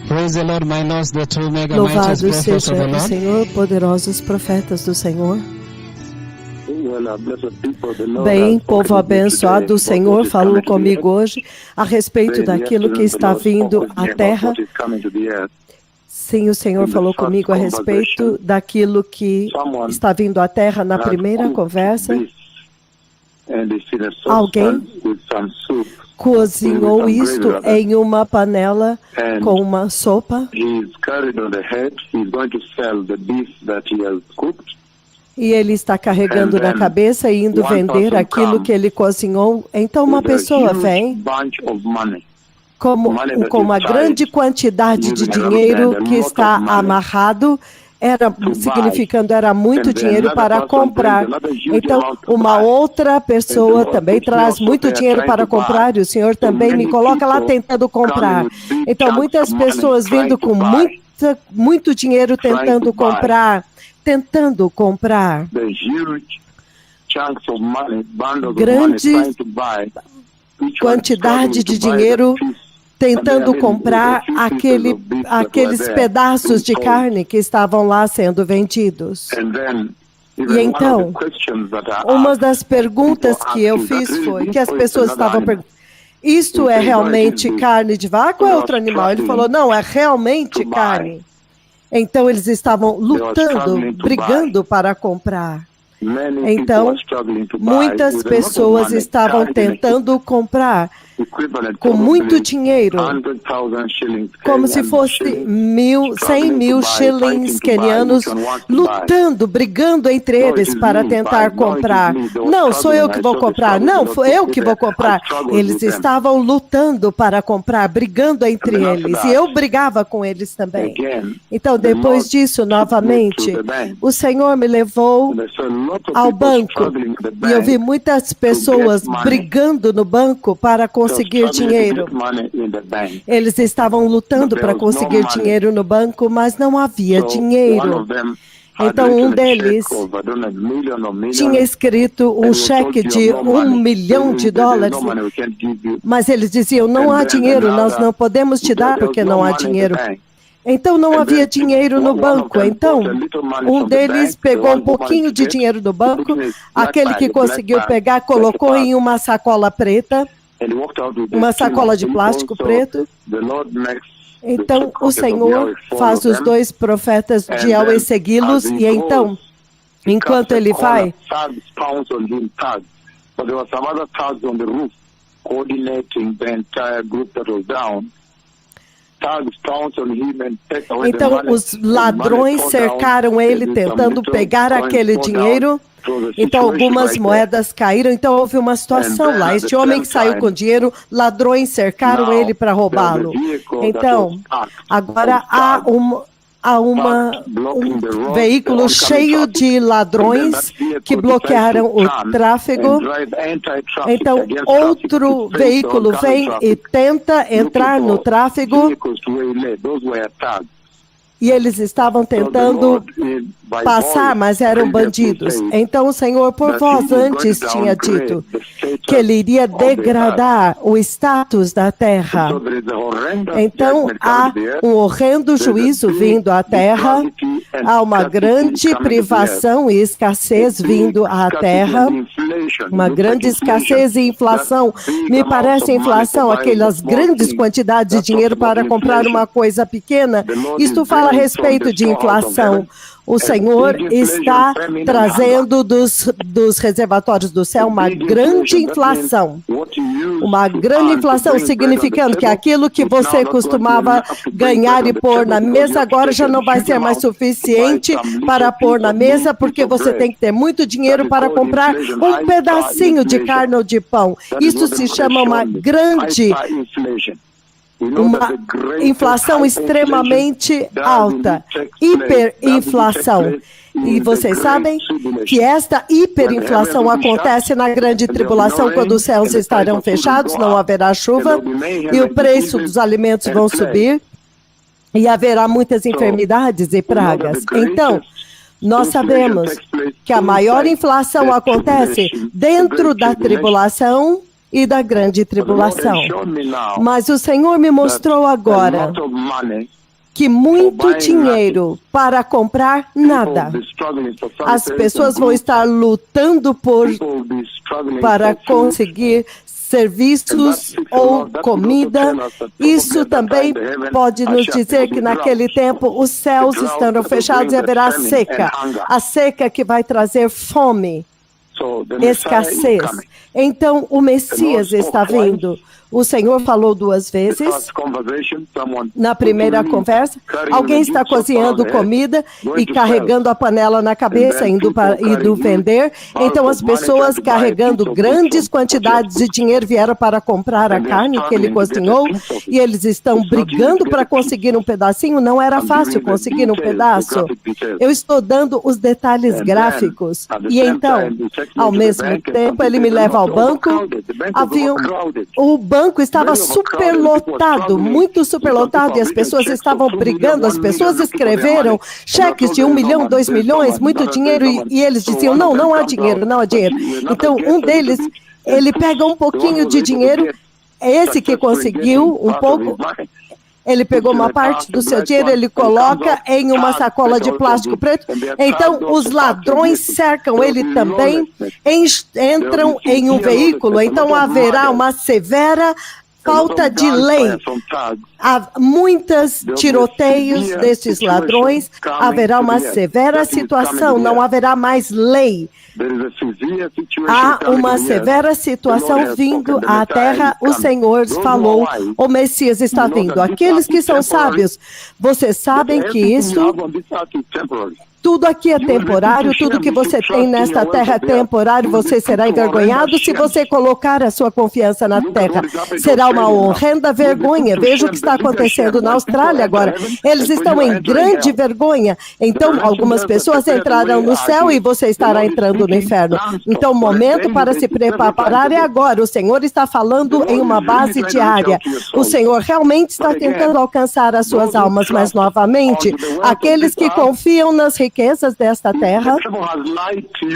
Praise the Lord, my Lord, the true mega mighty Louvado prophets of seja the o Lord. Senhor, poderosos profetas do Senhor. Bem, Bem, povo abençoado, o Senhor falou comigo hoje a respeito daquilo que está vindo à terra. Sim, o Senhor falou comigo a respeito daquilo que está vindo à terra na primeira conversa. Alguém cozinhou isto em uma panela com uma sopa. E ele está carregando na cabeça e indo vender aquilo que ele cozinhou. Então uma pessoa vem com uma grande quantidade de dinheiro que está amarrado, significando era muito dinheiro para comprar. Então uma outra pessoa também traz muito dinheiro para comprar e o Senhor também me coloca lá tentando comprar. Então muitas pessoas vindo com muito dinheiro tentando comprar. Grande quantidade de dinheiro tentando comprar aqueles pedaços de carne que estavam lá sendo vendidos. E então, uma das perguntas que eu fiz foi que as pessoas estavam perguntando: isto é realmente carne de vaca ou é outro animal? Ele falou: não, é realmente carne. Então eles estavam lutando, brigando para comprar. Então, muitas pessoas estavam tentando comprar com muito dinheiro, como se fosse 100 mil shillings quenianos, lutando, brigando entre eles para tentar comprar. Não, sou eu que vou comprar. Não, foi eu que vou comprar. Eles estavam lutando para comprar, brigando entre eles. E eu brigava com eles também. Então, depois disso, novamente, o Senhor me levou ao banco. E eu vi muitas pessoas brigando no banco para conseguir dinheiro. Eles estavam lutando para conseguir dinheiro no banco, mas não havia dinheiro. Então um deles tinha escrito um cheque de $1 milhão, mas eles diziam: não há dinheiro, nós não podemos te dar porque não há dinheiro. Então não havia dinheiro no banco. Então um deles pegou um pouquinho de dinheiro do banco, aquele que conseguiu pegar colocou em uma sacola preta, uma sacola de plástico preto. Então o Senhor faz os dois profetas de Yahweh segui-los, e então, enquanto ele vai, então os ladrões cercaram ele tentando pegar aquele dinheiro. Então algumas moedas caíram, então houve uma situação lá. Este homem que saiu com dinheiro, ladrões cercaram ele para roubá-lo. Então agora há um veículo cheio de ladrões que bloquearam o tráfego. Então outro veículo vem e tenta entrar no tráfego. E eles estavam tentando passar, mas eram bandidos. Então o Senhor por vós antes tinha dito que ele iria degradar o status da terra. Então há um horrendo juízo vindo à terra, há uma grande privação e escassez vindo à terra, uma grande escassez e inflação. Me parece inflação, aquelas grandes quantidades de dinheiro para comprar uma coisa pequena. Isto fala a respeito de inflação. O Senhor está trazendo dos reservatórios do céu uma grande inflação. Uma grande inflação, significando que aquilo que você costumava ganhar e pôr na mesa, agora já não vai ser mais suficiente para pôr na mesa, porque você tem que ter muito dinheiro para comprar um pedacinho de carne ou de pão. Isso se chama uma inflação extremamente alta, hiperinflação. E vocês sabem que esta hiperinflação acontece na grande tribulação, quando os céus estarão fechados, não haverá chuva, e o preço dos alimentos vão subir, e haverá muitas enfermidades e pragas. Então, nós sabemos que a maior inflação acontece dentro da tribulação, e da grande tribulação. Mas o Senhor me mostrou agora que muito dinheiro para comprar nada. As pessoas vão estar lutando para conseguir serviços ou comida. Isso também pode nos dizer que naquele tempo os céus estarão fechados e haverá seca. A seca que vai trazer fome, escassez. Então o Messias está vindo. O Senhor falou 2 vezes. Na primeira conversa, alguém está cozinhando comida e carregando a panela na cabeça, indo vender. Então as pessoas carregando grandes quantidades de dinheiro vieram para comprar a carne que ele cozinhou e eles estão brigando para conseguir um pedacinho. Não era fácil conseguir um pedaço. Eu estou dando os detalhes gráficos. E então, ao mesmo tempo, ele me leva ao banco. O banco estava superlotado, muito superlotado, e as pessoas estavam brigando. As pessoas escreveram cheques de 1 milhão, 2 milhões, muito dinheiro, e eles diziam, não há dinheiro, não há dinheiro. Então, um deles, ele pega um pouquinho de dinheiro, esse que conseguiu um pouco, ele pegou uma parte do seu dinheiro, ele coloca em uma sacola de plástico preto. Então, os ladrões cercam ele também, entram em um veículo. Então, haverá uma severa falta de lei. Há muitos tiroteios desses ladrões. Haverá uma severa situação, não haverá mais lei. Há uma severa situação vindo à terra, o Senhor falou, o Messias está vindo. Aqueles que são sábios, vocês sabem que isso, tudo aqui é temporário, tudo que você tem nesta terra é temporário, você será envergonhado se você colocar a sua confiança na terra. Será uma horrenda vergonha. Veja o que está acontecendo na Austrália agora. Eles estão em grande vergonha. Então, algumas pessoas entrarão no céu e você estará entrando no inferno. Então, o momento para se preparar é agora. O Senhor está falando em uma base diária. O Senhor realmente está tentando alcançar as suas almas, mas novamente, aqueles que confiam nas riquezas desta terra,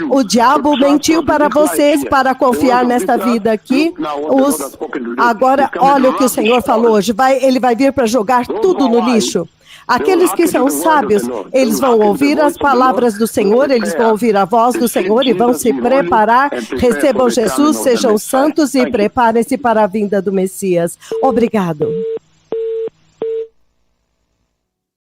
o diabo mentiu para vocês para confiar nesta vida aqui. Agora, olha o que o Senhor falou hoje. Ele vai vir para jogar tudo no lixo. Aqueles que são sábios, eles vão ouvir as palavras do Senhor, eles vão ouvir a voz do Senhor e vão se preparar. Recebam Jesus, sejam santos e preparem-se para a vinda do Messias. Obrigado.